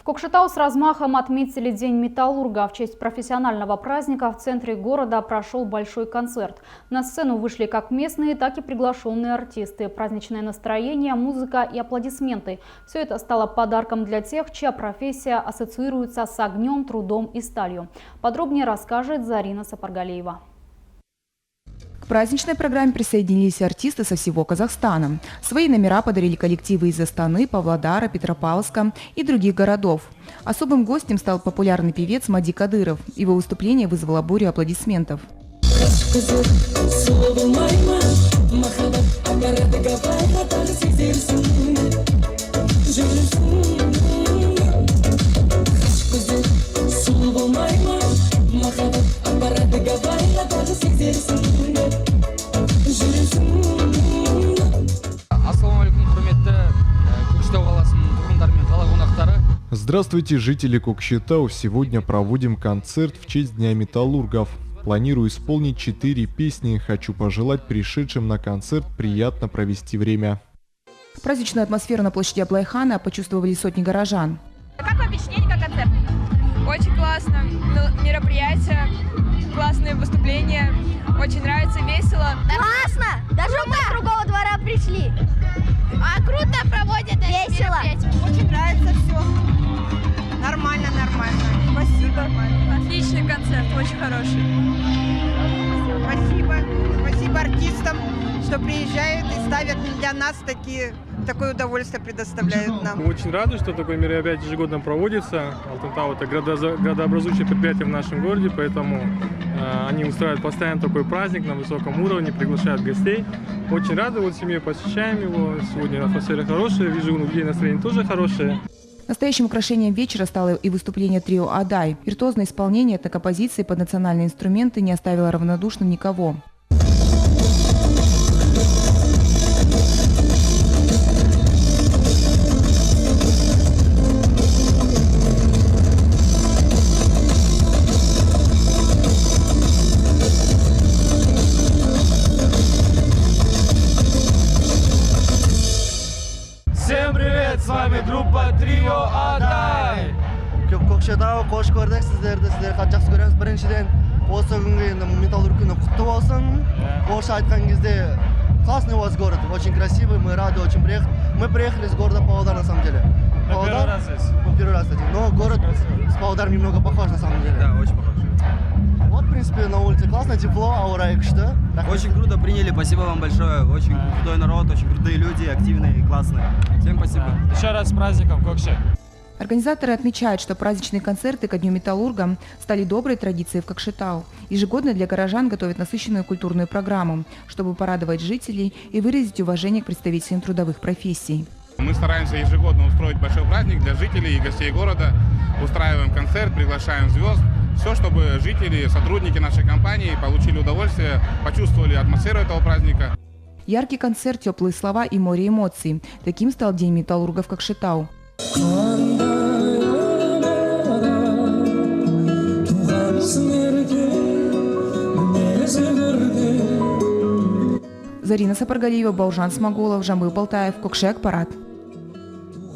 Кокшетау с размахом отметили День металлурга. В честь профессионального праздника в центре города прошел большой концерт. На сцену вышли как местные, так и приглашенные артисты. Праздничное настроение, музыка и аплодисменты. Все это стало подарком для тех, чья профессия ассоциируется с огнем, трудом и сталью. Подробнее расскажет Зарина Сапаргалиева. К праздничной программе присоединились артисты со всего Казахстана. Свои номера подарили коллективы из Астаны, Павлодара, Петропавловска и других городов. Особым гостем стал популярный певец Мади Кадыров. Его выступление вызвало бурю аплодисментов. Здравствуйте, жители Кокшетау! Сегодня проводим концерт в честь Дня металлургов. Планирую исполнить 4 песни. Хочу пожелать пришедшим на концерт приятно провести время. Праздничную атмосферу на площади Аблайхана почувствовали сотни горожан. Как вам впечатление, как концерт? Очень классно. Мероприятие, классные выступления. Очень нравится, весело. Классно! Даже мы с другого двора пришли. А круто проводят весело. Очень нравится все. Нормально. Спасибо. Отличный концерт, очень хороший. Спасибо артистам, что приезжают и ставят для нас такое удовольствие предоставляют нам. Мы очень рады, что такое мероприятие ежегодно проводится. Алтын-Тау — это градообразующее предприятие в нашем городе, поэтому они устраивают постоянно такой праздник на высоком уровне, приглашают гостей. Очень рады, вот семьей посещаем его. Сегодня атмосфера хорошая, вижу, у людей настроение тоже хорошее. Настоящим украшением вечера стало и выступление трио «Адай». Виртуозное исполнение этой композиции под национальные инструменты не оставило равнодушным никого. Всем привет, с вами группа Трио Адай. Кокшетау, қош көрдік сіздерді, қатты жақсы көреміз. Біріншіден, осы күнге металлург күні құтты болсын. Орысша айтқан кезде классный у вас город, очень красивый, мы рады очень приехать. Мы приехали с города Павлодар на самом деле. Первый раз здесь. Первый раз, кстати. Но город с Павлодаром немного похож на самом деле. Да, очень похож. Вот, в принципе, на улице классно, тепло, аура и что? Очень круто приняли, спасибо вам большое. Очень крутой народ, очень крутые люди, активные и классные. Всем спасибо. Еще раз с праздником, Кокше. Организаторы отмечают, что праздничные концерты ко Дню металлурга стали доброй традицией в Кокшетау. Ежегодно для горожан готовят насыщенную культурную программу, чтобы порадовать жителей и выразить уважение к представителям трудовых профессий. Мы стараемся ежегодно устроить большой праздник для жителей и гостей города. Устраиваем концерт, приглашаем звезд. Все, чтобы жители, сотрудники нашей компании получили удовольствие, почувствовали атмосферу этого праздника. Яркий концерт, теплые слова и море эмоций. Таким стал День металлурга в Кокшетау. Зарина Сапаргалиева, Баужан Смоголов, Жамбыл Болтаев, Кокшек, Парад.